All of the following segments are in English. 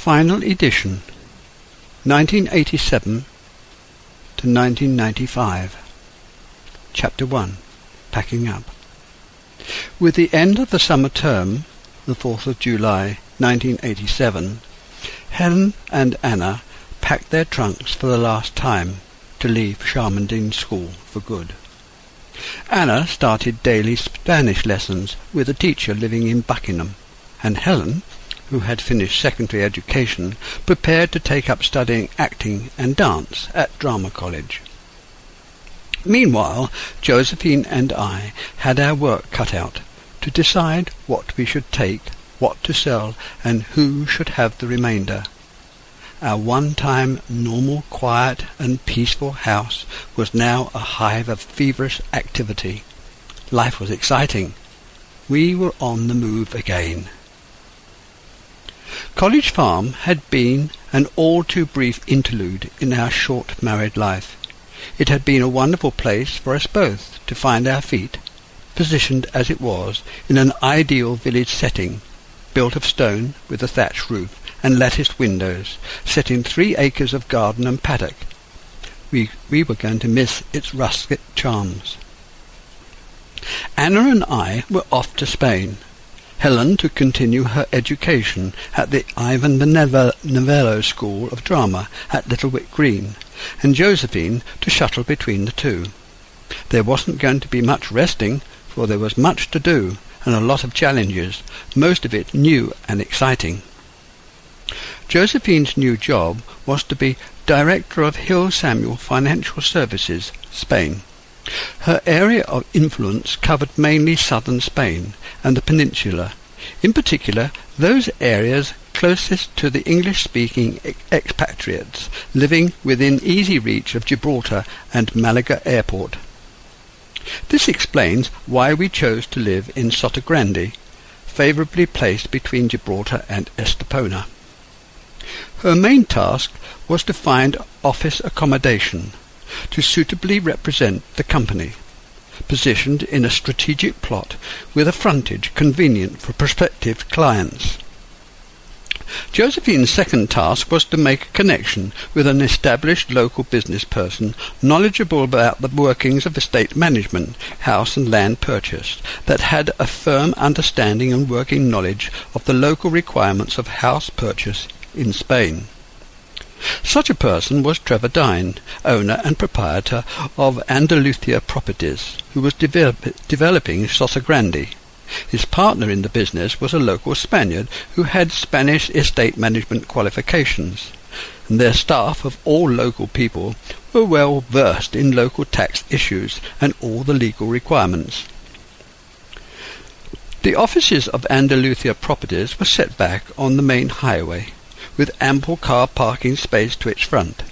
Final edition, 1987 to 1995. Chapter 1. Packing Up. With the end of the summer term, the 4th of July, 1987, Helen and Anna packed their trunks for the last time to leave Sharmandine School for good. Anna started daily Spanish lessons with a teacher living in Buckingham, and Helen, who had finished secondary education, prepared to take up studying acting and dance at Drama College. Meanwhile, Josephine and I had our work cut out to decide what we should take, what to sell, and who should have the remainder. Our one-time normal, quiet and peaceful house was now a hive of feverish activity. Life was exciting. We were on the move again. College Farm had been an all-too-brief interlude in our short married life. It had been a wonderful place for us both to find our feet, positioned as it was in an ideal village setting, built of stone with a thatched roof and latticed windows, set in 3 acres of garden and paddock. We were going to miss its rustic charms. Anna and I were off to Spain. Helen to continue her education at the Ivan the Novello School of Drama at Littlewick Green, and Josephine to shuttle between the two. There wasn't going to be much resting, for there was much to do and a lot of challenges, most of it new and exciting. Josephine's new job was to be Director of Hill Samuel Financial Services, Spain. Her area of influence covered mainly southern Spain and the peninsula, in particular those areas closest to the English-speaking expatriates living within easy reach of Gibraltar and Malaga Airport. This explains why we chose to live in SOTOGRANDE, favourably placed between Gibraltar and Estepona. Her main task was to find office accommodation to suitably represent the company, positioned in a strategic plot with a frontage convenient for prospective clients. Josephine's second task was to make a connection with an established local business person knowledgeable about the workings of estate management, house and land purchase, that had a firm understanding and working knowledge of the local requirements of house purchase in Spain. Such a person was Trevor Dine, owner and proprietor of Andalusia Properties, who was developing SOTOGRANDE. His partner in the business was a local Spaniard who had Spanish estate management qualifications, and their staff of all local people were well versed in local tax issues and all the legal requirements. The offices of Andalusia Properties were set back on the main highway, with ample car parking space to its front.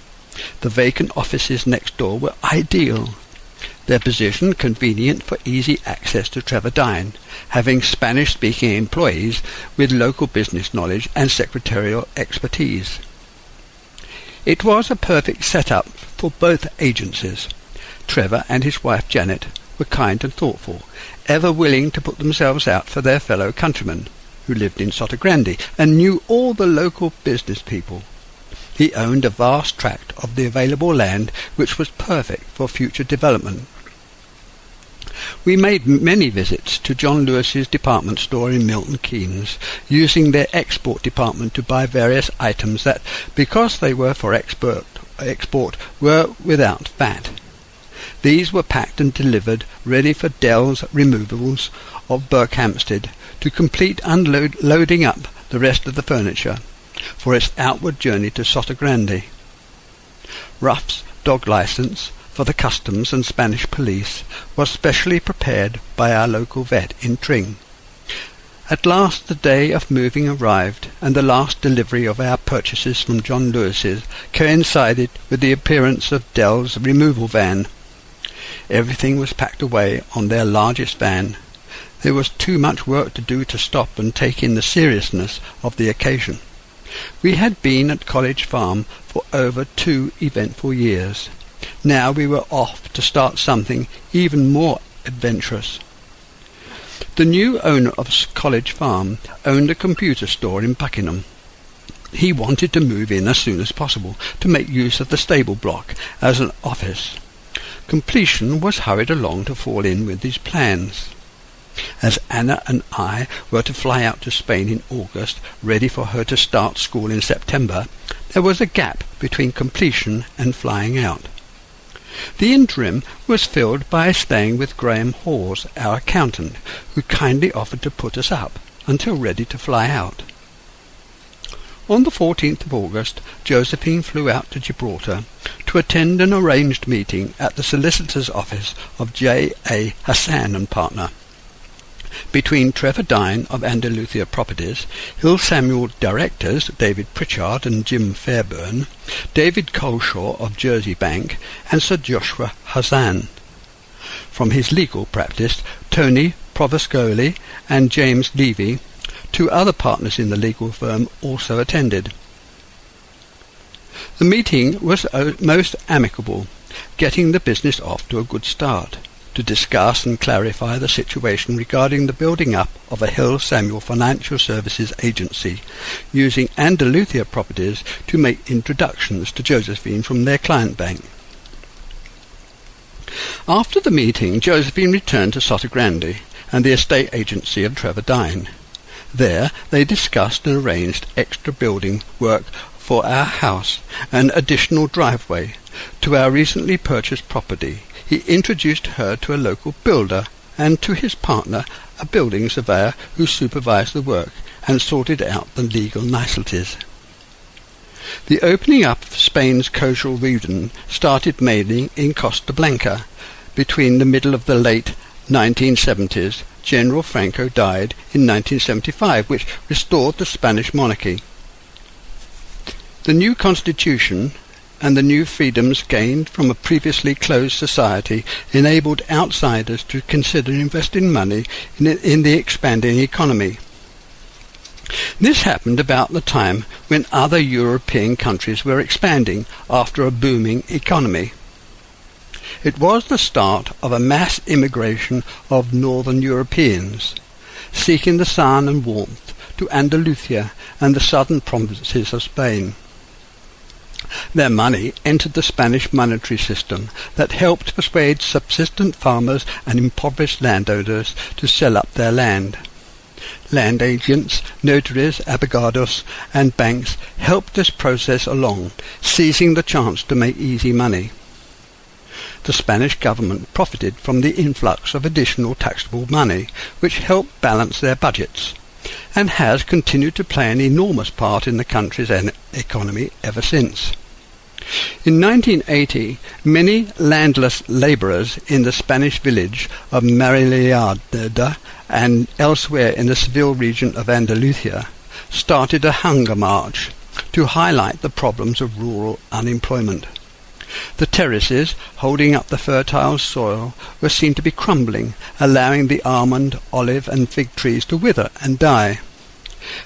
The vacant offices next door were ideal, their position convenient for easy access to Trevor Dine, having Spanish-speaking employees with local business knowledge and secretarial expertise. It was a perfect setup for both agencies. Trevor and his wife Janet were kind and thoughtful, ever willing to put themselves out for their fellow countrymen, who lived in SOTOGRANDE and knew all the local business people. He owned a vast tract of the available land which was perfect for future development. We made many visits to John Lewis's department store in Milton Keynes, using their export department to buy various items that, because they were for export, were without VAT. These were packed and delivered, ready for Dell's removals of Berkhamsted to complete loading up the rest of the furniture for its outward journey to SOTOGRANDE. Ruff's dog licence for the customs and Spanish police was specially prepared by our local vet in Tring. At last the day of moving arrived, and the last delivery of our purchases from John Lewis's coincided with the appearance of Dell's removal van. Everything was packed away on their largest van. There was too much work to do to stop and take in the seriousness of the occasion. We had been at College Farm for over 2 eventful years. Now we were off to start something even more adventurous. The new owner of College Farm owned a computer store in Buckingham. He wanted to move in as soon as possible to make use of the stable block as an office. Completion was hurried along to fall in with his plans. As Anna and I were to fly out to Spain in August, ready for her to start school in September, there was a gap between completion and flying out. The interim was filled by staying with Graham Hawes, our accountant, who kindly offered to put us up until ready to fly out. On the 14th of August, Josephine flew out to Gibraltar to attend an arranged meeting at the solicitor's office of J.A. Hassan and Partner. Between Trevor Dine of Andalusia Properties, Hill Samuel directors David Pritchard and Jim Fairburn, David Coleshaw of Jersey Bank, and Sir Joshua Hassan. From his legal practice, Tony Provoscoli and James Levy, two other partners in the legal firm, also attended. The meeting was most amicable, getting the business off to a good start, to discuss and clarify the situation regarding the building up of a Hill Samuel Financial Services agency, using Andalusia Properties to make introductions to Josephine from their client bank. After the meeting, Josephine returned to SOTOGRANDE and the estate agency of Trevor Dine. There they discussed and arranged extra building work for our house, an additional driveway to our recently purchased property. He introduced her to a local builder and to his partner, a building surveyor who supervised the work and sorted out the legal niceties. The opening up of Spain's coastal region started mainly in Costa Blanca. Between the middle of the late 1970s, General Franco died in 1975, which restored the Spanish monarchy. The new constitution and the new freedoms gained from a previously closed society enabled outsiders to consider investing money in the expanding economy. This happened about the time when other European countries were expanding after a booming economy. It was the start of a mass immigration of northern Europeans, seeking the sun and warmth, to Andalusia and the southern provinces of Spain. Their money entered the Spanish monetary system that helped persuade subsistent farmers and impoverished landowners to sell up their land. Land agents, notaries, abogados, and banks helped this process along, seizing the chance to make easy money. The Spanish government profited from the influx of additional taxable money, which helped balance their budgets, and has continued to play an enormous part in the country's economy ever since. In 1980, many landless labourers in the Spanish village of Mariliada and elsewhere in the Seville region of Andalusia started a hunger march to highlight the problems of rural unemployment. The terraces holding up the fertile soil were seen to be crumbling, allowing the almond, olive and fig trees to wither and die.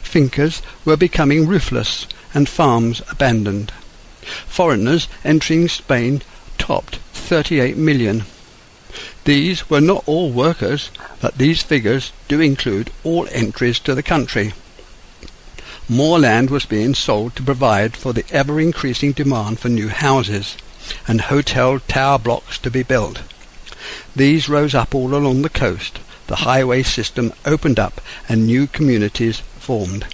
Fincas were becoming roofless and farms abandoned. Foreigners entering Spain topped 38 million. These were not all workers, but these figures do include all entries to the country. More land was being sold to provide for the ever-increasing demand for new houses and hotel tower blocks to be built. These rose up all along the coast. The highway system opened up and new communities formed.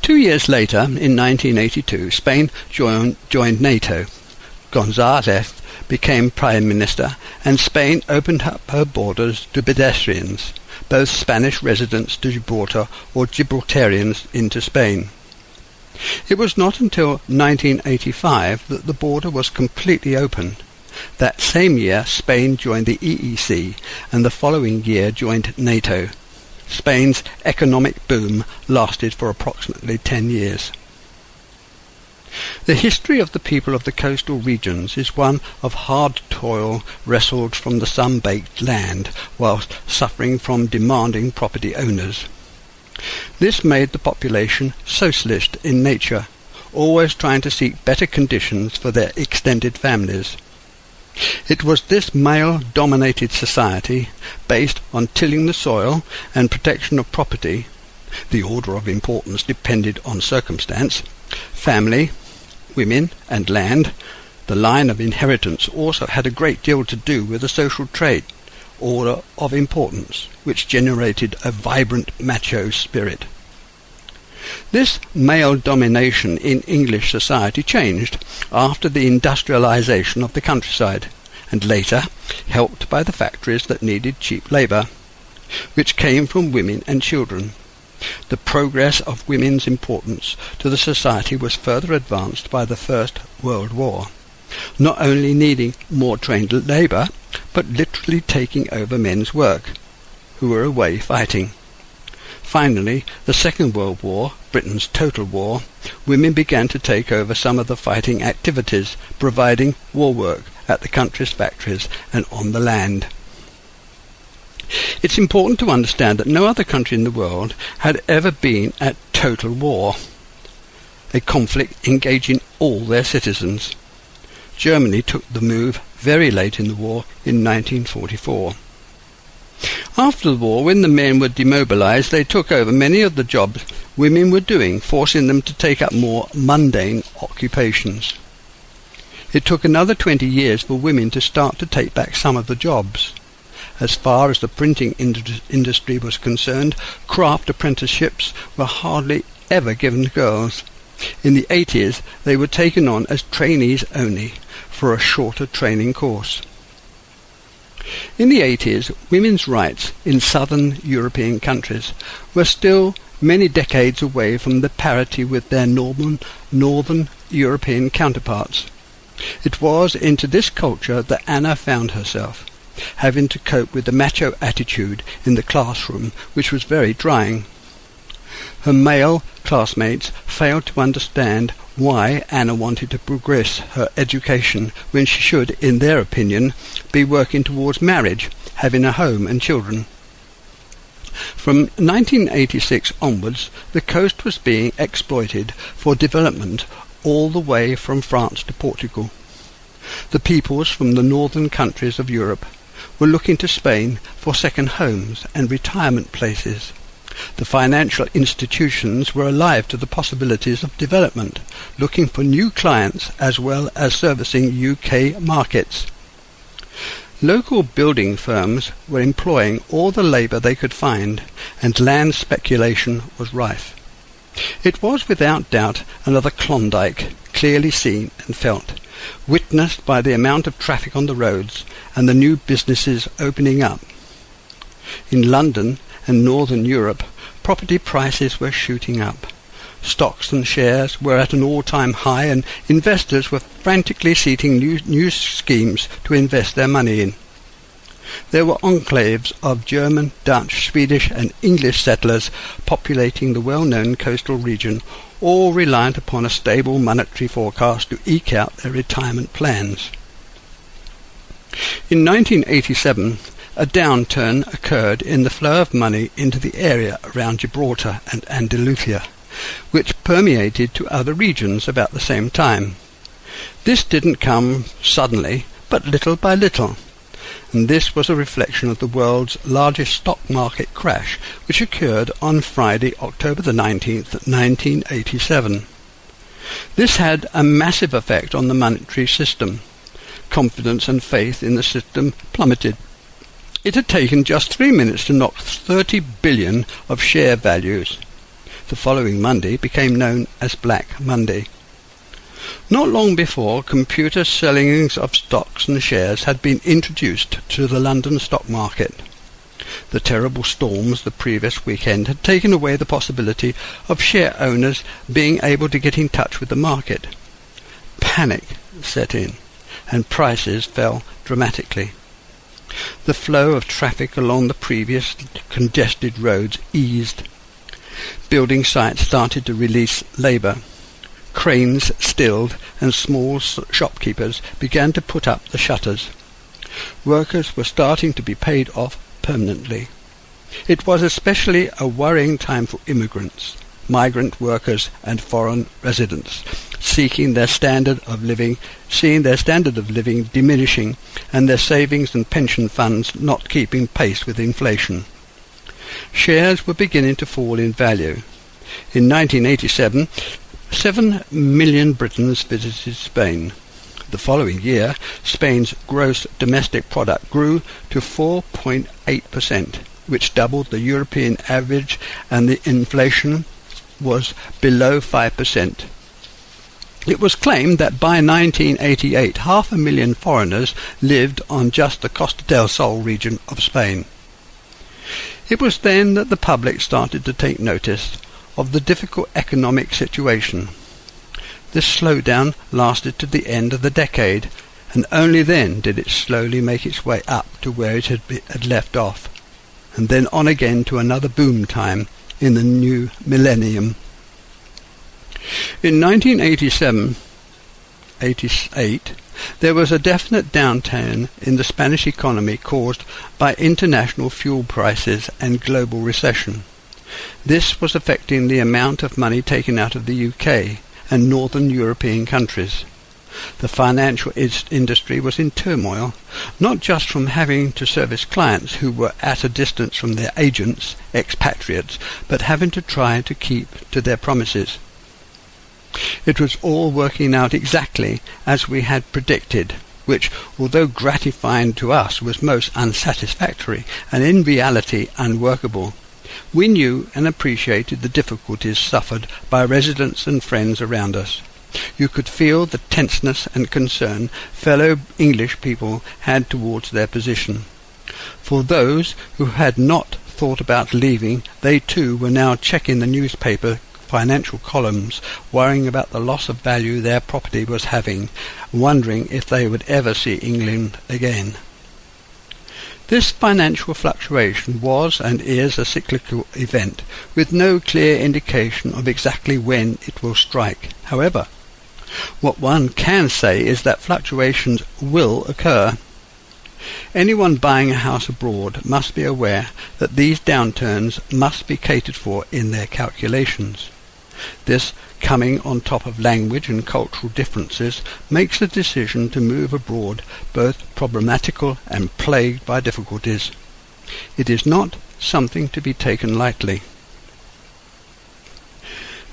2 years later, in 1982, Spain joined NATO. González became Prime Minister, and Spain opened up her borders to pedestrians, both Spanish residents to Gibraltar or Gibraltarians into Spain. It was not until 1985 that the border was completely open. That same year, Spain joined the EEC, and the following year joined NATO. Spain's economic boom lasted for approximately 10 years. The history of the people of the coastal regions is one of hard toil wrestled from the sun-baked land whilst suffering from demanding property owners. This made the population socialist in nature, always trying to seek better conditions for their extended families. It was this male-dominated society, based on tilling the soil and protection of property, The order of importance depended on circumstance. Family, women, and land. The line of inheritance also had a great deal to do with the social trait, order of importance, which generated a vibrant macho spirit. This male domination in English society changed after the industrialization of the countryside, and later helped by the factories that needed cheap labour, which came from women and children. The progress of women's importance to the society was further advanced by the First World War, not only needing more trained labour, but literally taking over men's work, who were away fighting. Finally, the Second World War, Britain's total war, women began to take over some of the fighting activities, providing war work at the country's factories and on the land. It's important to understand that no other country in the world had ever been at total war, a conflict engaging all their citizens. Germany took the move very late in the war in 1944. After the war, when the men were demobilized, they took over many of the jobs women were doing, forcing them to take up more mundane occupations. It took another 20 years for women to start to take back some of the jobs. As far as the printing industry was concerned, craft apprenticeships were hardly ever given to girls. In the 80s, they were taken on as trainees only, for a shorter training course. In the 80s, women's rights in southern European countries were still many decades away from the parity with their northern European counterparts. It was into this culture that Anna found herself, having to cope with the macho attitude in the classroom, which was very trying. Her male classmates failed to understand why Anna wanted to progress her education when she should, in their opinion, be working towards marriage, having a home and children. From 1986 onwards, the coast was being exploited for development all the way from France to Portugal. The peoples from the northern countries of Europe were looking to Spain for second homes and retirement places. The financial institutions were alive to the possibilities of development, looking for new clients as well as servicing UK markets. Local building firms were employing all the labour they could find, and land speculation was rife. It was without doubt another Klondike, clearly seen and felt, witnessed by the amount of traffic on the roads and the new businesses opening up. In London and Northern Europe, property prices were shooting up. Stocks and shares were at an all-time high, and investors were frantically seeking new schemes to invest their money in. There were enclaves of German, Dutch, Swedish and English settlers populating the well-known coastal region, all reliant upon a stable monetary forecast to eke out their retirement plans. In 1987, a downturn occurred in the flow of money into the area around Gibraltar and Andalusia, which permeated to other regions about the same time. This didn't come suddenly, but little by little, and this was a reflection of the world's largest stock market crash, which occurred on Friday, October the 19th, 1987. This had a massive effect on the monetary system. Confidence and faith in the system plummeted. It had taken just 3 minutes to knock 30 billion of share values. The following Monday became known as Black Monday. Not long before, computer sellings of stocks and shares had been introduced to the London stock market. The terrible storms the previous weekend had taken away the possibility of share owners being able to get in touch with the market. Panic set in, and prices fell dramatically. The flow of traffic along the previous congested roads eased. Building sites started to release labour. Cranes stilled, and small shopkeepers began to put up the shutters. Workers were starting to be paid off permanently. It was especially a worrying time for immigrants, migrant workers and foreign residents, seeing their standard of living diminishing, and their savings and pension funds not keeping pace with inflation. Shares were beginning to fall in value. In 1987, 7 million Britons visited Spain. The following year, Spain's gross domestic product grew to 4.8%, which doubled the European average, and the inflation was below 5%. It was claimed that by 1988, 500,000 foreigners lived on just the Costa del Sol region of Spain. It was then that the public started to take notice of the difficult economic situation. This slowdown lasted to the end of the decade, and only then did it slowly make its way up to where it had left off, and then on again to another boom time in the new millennium. In 1987-88, there was a definite downturn in the Spanish economy caused by international fuel prices and global recession. This was affecting the amount of money taken out of the UK and northern European countries. The financial industry was in turmoil, not just from having to service clients who were at a distance from their agents, expatriates, but having to try to keep to their promises. It was all working out exactly as we had predicted, which, although gratifying to us, was most unsatisfactory and in reality unworkable. We knew and appreciated the difficulties suffered by residents and friends around us. You could feel the tenseness and concern fellow English people had towards their position. For those who had not thought about leaving, they too were now checking the newspaper financial columns, worrying about the loss of value their property was having, wondering if they would ever see England again. This financial fluctuation was and is a cyclical event, with no clear indication of exactly when it will strike. However, what one can say is that fluctuations will occur. Anyone buying a house abroad must be aware that these downturns must be catered for in their calculations. This, coming on top of language and cultural differences, makes the decision to move abroad both problematical and plagued by difficulties. It is not something to be taken lightly.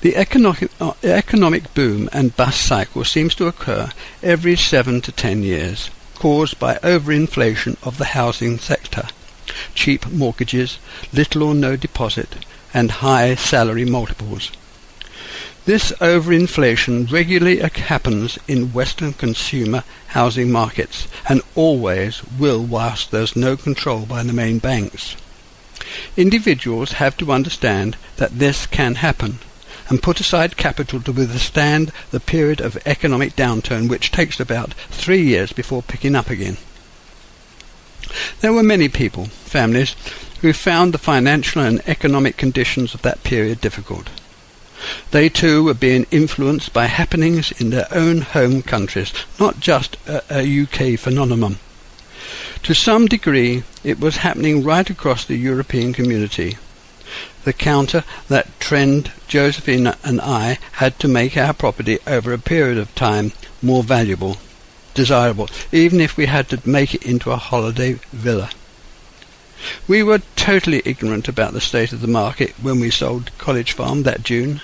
The economic boom and bust cycle seems to occur every 7 to 10 years, caused by overinflation of the housing sector, cheap mortgages, little or no deposit, and high salary multiples. This overinflation regularly happens in Western consumer housing markets, and always will whilst there is no control by the main banks. Individuals have to understand that this can happen, and put aside capital to withstand the period of economic downturn, which takes about 3 years before picking up again. There were many people, families, who found the financial and economic conditions of that period difficult. They too were being influenced by happenings in their own home countries, not just a UK phenomenon. To some degree it was happening right across the European community. The counter that trend Josephine and I had to make our property over a period of time more valuable, desirable, even if we had to make it into a holiday villa. We were totally ignorant about the state of the market when we sold College Farm that June.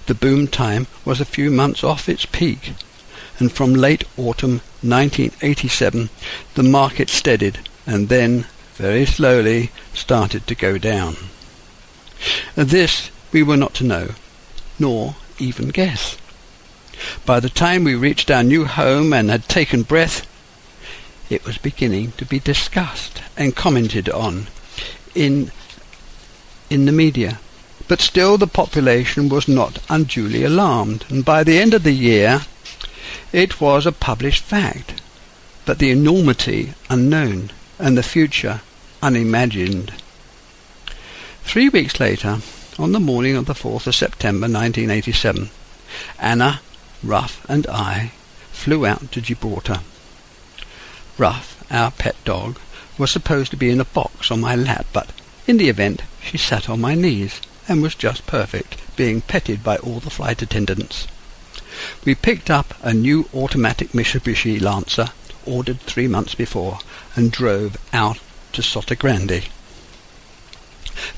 The boom time was a few months off its peak, and from late autumn 1987 the market steadied and then, very slowly, started to go down. This we were not to know, nor even guess. By the time we reached our new home and had taken breath, it was beginning to be discussed and commented on in the media. But still the population was not unduly alarmed, and by the end of the year it was a published fact, but the enormity unknown, and the future unimagined. 3 weeks later, on the morning of the 4th of September 1987, Anna, Ruff and I flew out to Gibraltar. Ruff, our pet dog, was supposed to be in a box on my lap, but in the event she sat on my knees and was just perfect, being petted by all the flight attendants. We picked up a new automatic Mitsubishi Lancer, ordered 3 months before, and drove out to SOTOGRANDE.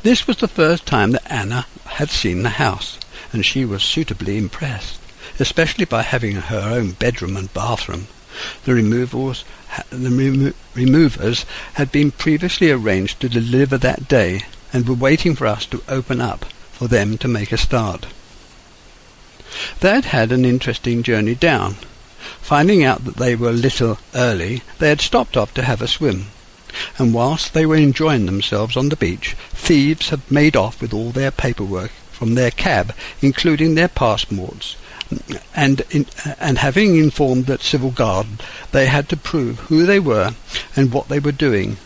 This was the first time that Anna had seen the house, and she was suitably impressed, especially by having her own bedroom and bathroom. The removers had been previously arranged to deliver that day, and were waiting for us to open up for them to make a start. They had had an interesting journey down. Finding out that they were a little early, they had stopped off to have a swim, and whilst they were enjoying themselves on the beach, thieves had made off with all their paperwork from their cab, including their passports, and having informed the civil guard they had to prove who they were and what they were doing.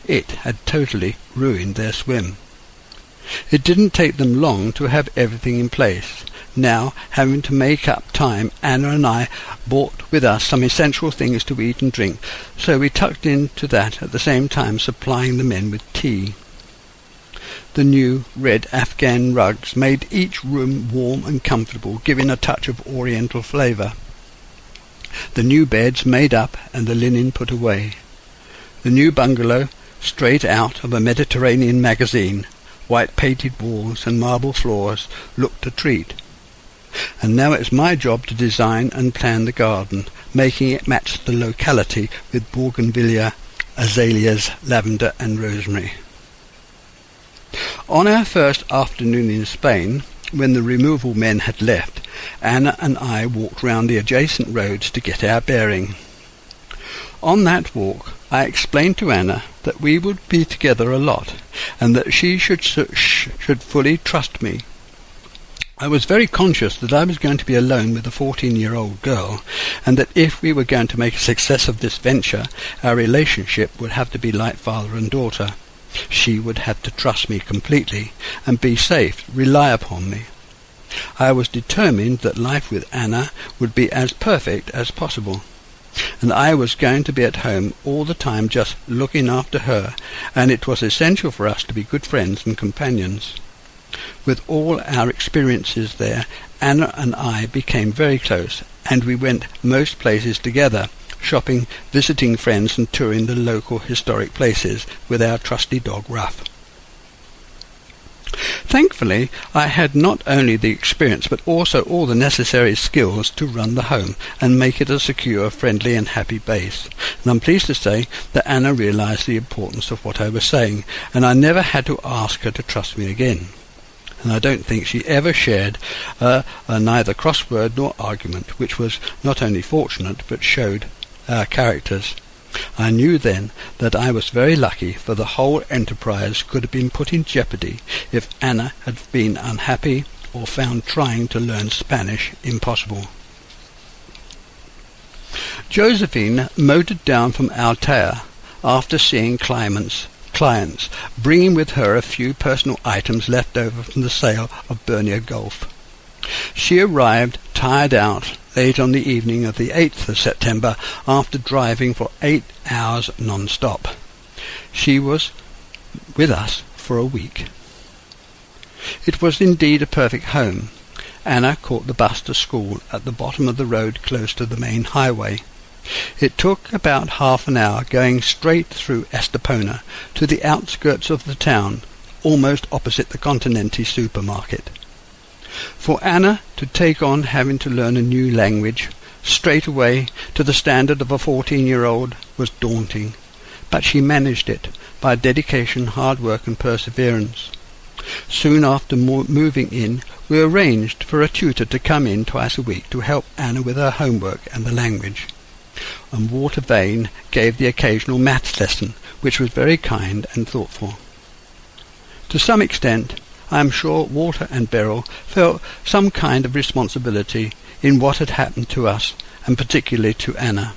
It had totally ruined their swim. It didn't take them long to have everything in place. Now, having to make up time, Anna and I brought with us some essential things to eat and drink, so we tucked into that at the same time supplying the men with tea. The new red Afghan rugs made each room warm and comfortable, giving a touch of oriental flavour. The new beds made up and the linen put away. The new bungalow, straight out of a Mediterranean magazine, white painted walls and marble floors, looked a treat. And now it's my job to design and plan the garden, making it match the locality with bougainvillea, azaleas, lavender and rosemary. On our first afternoon in Spain, when the removal men had left, Anna and I walked round the adjacent roads to get our bearing. On that walk, I explained to Anna that we would be together a lot, and that she should fully trust me. I was very conscious that I was going to be alone with a 14-year-old girl, and that if we were going to make a success of this venture, our relationship would have to be like father and daughter. She would have to trust me completely, and be safe, rely upon me. I was determined that life with Anna would be as perfect as possible, and I was going to be at home all the time just looking after her, and it was essential for us to be good friends and companions. With all our experiences there, Anna and I became very close, and we went most places together, shopping, visiting friends and touring the local historic places with our trusty dog Ruff. Thankfully, I had not only the experience but also all the necessary skills to run the home and make it a secure, friendly and happy base. And I'm pleased to say that Anna realised the importance of what I was saying, and I never had to ask her to trust me again. And I don't think she ever shared neither crossword nor argument, which was not only fortunate but showed our characters. I knew then that I was very lucky, for the whole enterprise could have been put in jeopardy if Anna had been unhappy or found trying to learn Spanish impossible. Josephine motored down from Altea after seeing clients, bringing with her a few personal items left over from the sale of Bernier Golf. She arrived tired out late on the evening of the 8th of September after driving for 8 hours non-stop. She was with us for a week. It was indeed a perfect home. Anna caught the bus to school at the bottom of the road close to the main highway. It took about half an hour going straight through Estepona to the outskirts of the town, almost opposite the Continente supermarket. For Anna to take on having to learn a new language straight away to the standard of a 14-year-old was daunting, but she managed it by dedication, hard work and perseverance. Soon after moving in, we arranged for a tutor to come in twice a week to help Anna with her homework and the language. And Walter Vane gave the occasional maths lesson, which was very kind and thoughtful. To some extent, I am sure Walter and Beryl felt some kind of responsibility in what had happened to us, and particularly to Anna.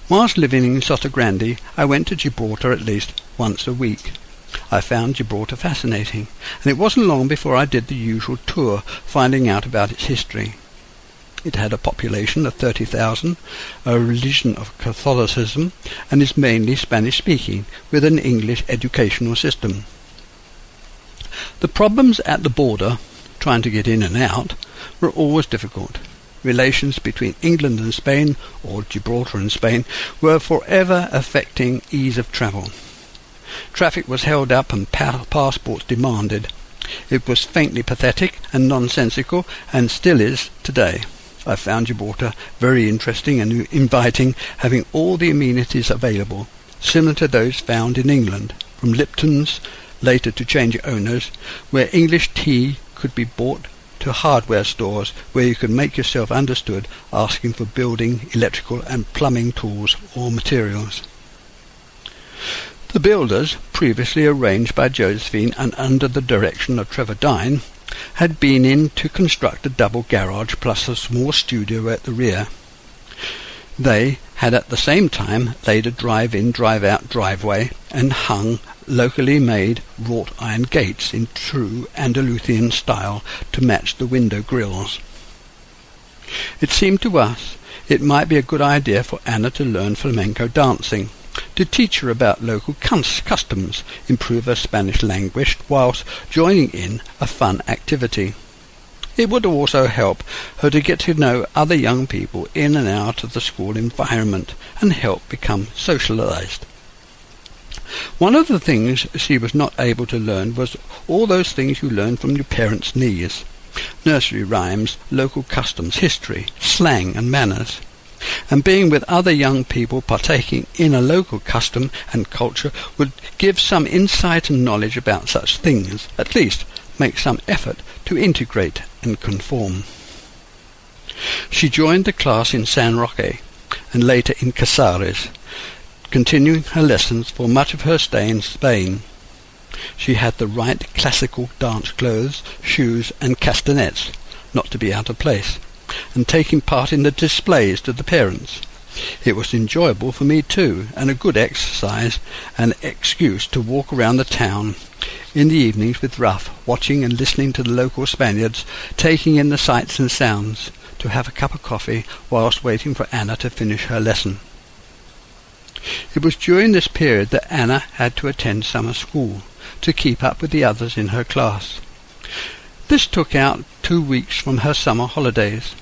Whilst living in SOTOGRANDE, I went to Gibraltar at least once a week. I found Gibraltar fascinating, and it wasn't long before I did the usual tour, finding out about its history. It had a population of 30,000, a religion of Catholicism, and is mainly Spanish-speaking, with an English educational system. The problems at the border, trying to get in and out, were always difficult. Relations between England and Spain, or Gibraltar and Spain, were forever affecting ease of travel. Traffic was held up and passports demanded. It was faintly pathetic and nonsensical, and still is today. I found Gibraltar very interesting and inviting, having all the amenities available, similar to those found in England, from Lipton's, later to change owners, where English tea could be bought, to hardware stores where you could make yourself understood asking for building, electrical and plumbing tools or materials. The builders, previously arranged by Josephine and under the direction of Trevor Dine, had been in to construct a double garage plus a small studio at the rear. They had at the same time laid a drive-in, drive-out driveway and hung locally made wrought iron gates in true Andalusian style to match the window grills. It seemed to us it might be a good idea for Anna to learn flamenco dancing, to teach her about local customs, improve her Spanish language whilst joining in a fun activity. It would also help her to get to know other young people in and out of the school environment and help become socialized. One of the things she was not able to learn was all those things you learn from your parents' knees: nursery rhymes, local customs, history, slang and manners. And being with other young people partaking in a local custom and culture would give some insight and knowledge about such things, at least make some effort to integrate and conform. She joined the class in San Roque and later in Casares, continuing her lessons for much of her stay in Spain. She had the right classical dance clothes, shoes and castanets, not to be out of place, and taking part in the displays to the parents. It was enjoyable for me too, and a good exercise, an excuse to walk around the town in the evenings with Ruff, watching and listening to the local Spaniards, taking in the sights and sounds, to have a cup of coffee whilst waiting for Anna to finish her lesson. It was during this period that Anna had to attend summer school to keep up with the others in her class. This took out 2 weeks from her summer holidays,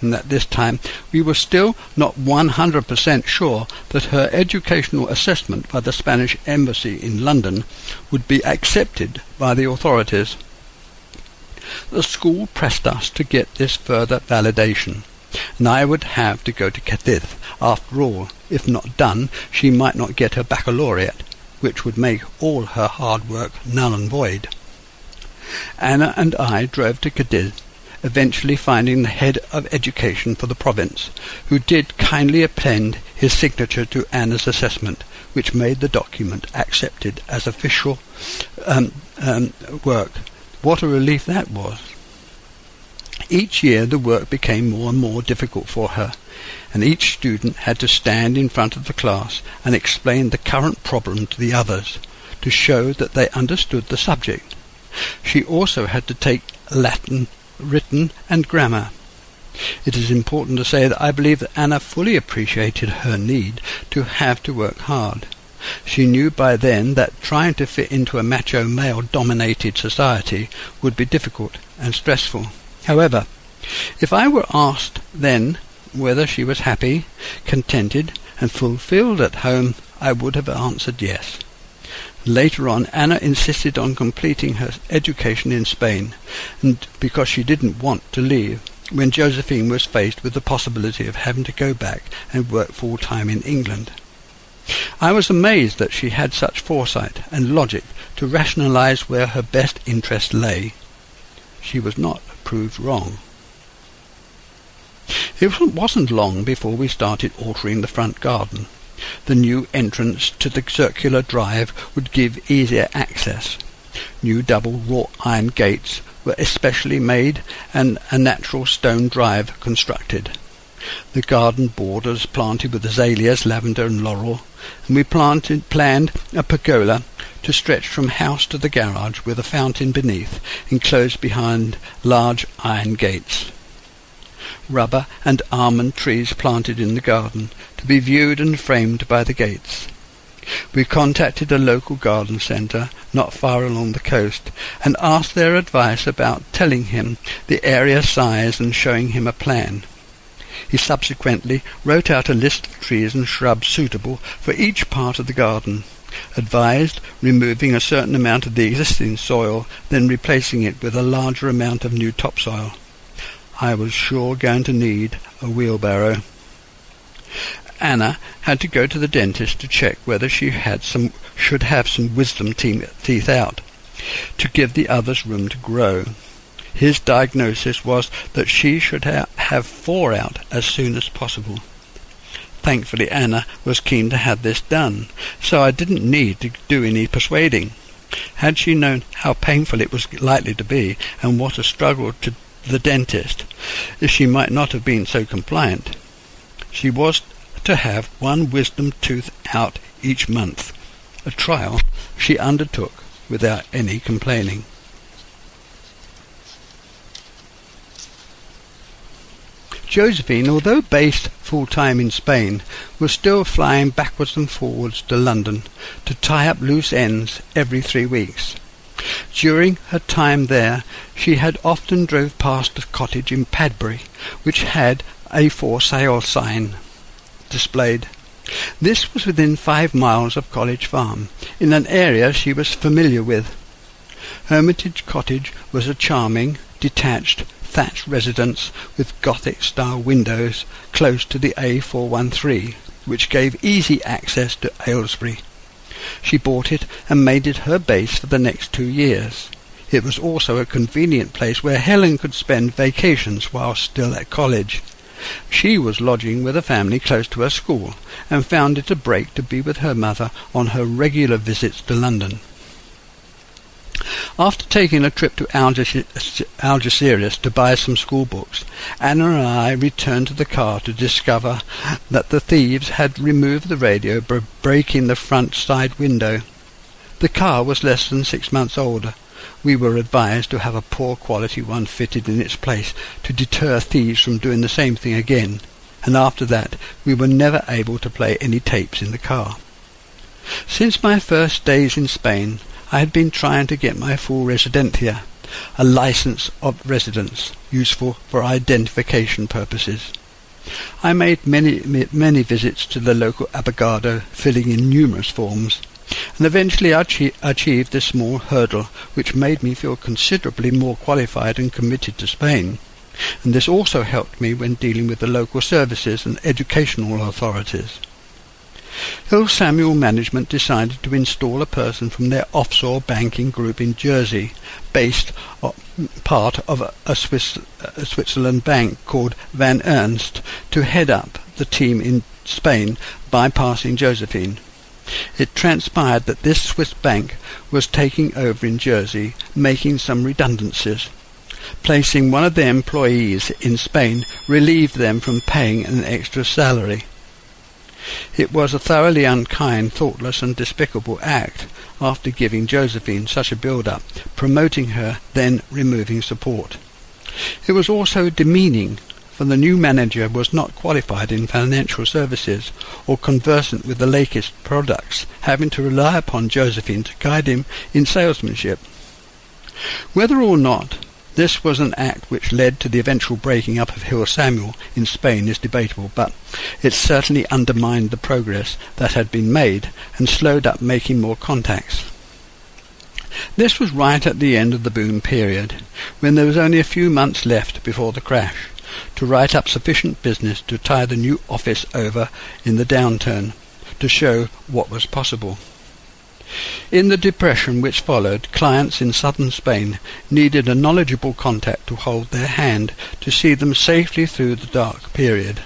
and at this time we were still not 100% sure that her educational assessment by the Spanish Embassy in London would be accepted by the authorities. The school pressed us to get this further validation, and I would have to go to Cadiz. After all, if not done, she might not get her baccalaureate, which would make all her hard work null and void. Anna and I drove to Cadiz, eventually finding the head of education for the province, who did kindly append his signature to Anna's assessment, which made the document accepted as official work. What a relief that was! Each year the work became more and more difficult for her, and each student had to stand in front of the class and explain the current problem to the others, to show that they understood the subject. She also had to take Latin, written and grammar. It is important to say that I believe that Anna fully appreciated her need to have to work hard. She knew by then that trying to fit into a macho male-dominated society would be difficult and stressful. However, if I were asked then whether she was happy, contented and fulfilled at home, I would have answered yes. Later on, Anna insisted on completing her education in Spain, and because she didn't want to leave, when Josephine was faced with the possibility of having to go back and work full-time in England. I was amazed that she had such foresight and logic to rationalize where her best interest lay. She was not proved wrong. It wasn't long before we started altering the front garden. The new entrance to the circular drive would give easier access. New double wrought iron gates were especially made and a natural stone drive constructed. The garden borders planted with azaleas, lavender and laurel, and we planned a pergola to stretch from house to the garage with a fountain beneath, enclosed behind large iron gates. Rubber and almond trees planted in the garden, to be viewed and framed by the gates. We contacted a local garden centre not far along the coast and asked their advice about telling him the area size and showing him a plan. He subsequently wrote out a list of trees and shrubs suitable for each part of the garden, Advised removing a certain amount of the existing soil, then replacing it with a larger amount of new topsoil. I was sure going to need a wheelbarrow. Anna had to go to the dentist to check whether she should have some wisdom teeth out, to give the others room to grow. His diagnosis was that she should have 4 out as soon as possible. Thankfully, Anna was keen to have this done, so I didn't need to do any persuading. Had she known how painful it was likely to be, and what a struggle to the dentist, she might not have been so compliant. She was to have 1 wisdom tooth out each month, a trial she undertook without any complaining. Josephine, although based full-time in Spain, was still flying backwards and forwards to London to tie up loose ends every 3 weeks. During her time there, she had often drove past a cottage in Padbury, which had a for sale sign displayed. This was within 5 miles of College Farm, in an area she was familiar with. Hermitage Cottage was a charming, detached, thatched residence with Gothic-style windows close to the A413, which gave easy access to Aylesbury. She bought it and made it her base for the next 2 years. It was also a convenient place where Helen could spend vacations while still at college. She was lodging with a family close to her school, and found it a break to be with her mother on her regular visits to London. After taking a trip to Algeciras to buy some school books, Anna and I returned to the car to discover that the thieves had removed the radio by breaking the front side window. The car was less than 6 months older. We were advised to have a poor quality one fitted in its place to deter thieves from doing the same thing again, and after that we were never able to play any tapes in the car. Since my first days in Spain, I had been trying to get my full residencia, a license of residence, useful for identification purposes. I made many visits to the local abogado, filling in numerous forms, and eventually achieved this small hurdle, which made me feel considerably more qualified and committed to Spain, and this also helped me when dealing with the local services and educational authorities. Hill Samuel Management decided to install a person from their offshore banking group in Jersey, based part of a Switzerland bank called Van Ernst, to head up the team in Spain, bypassing Josephine. It transpired that this Swiss bank was taking over in Jersey, making some redundancies. Placing one of their employees in Spain relieved them from paying an extra salary. It was a thoroughly unkind, thoughtless and despicable act, after giving Josephine such a build-up, promoting her, then removing support. It was also demeaning, for the new manager was not qualified in financial services or conversant with the latest products, having to rely upon Josephine to guide him in salesmanship. Whether or not this was an act which led to the eventual breaking up of Hill Samuel in Spain is debatable, but it certainly undermined the progress that had been made and slowed up making more contacts. This was right at the end of the boom period, when there was only a few months left before the crash, to write up sufficient business to tie the new office over in the downturn, to show what was possible. In the depression which followed, clients in southern Spain needed a knowledgeable contact to hold their hand to see them safely through the dark period.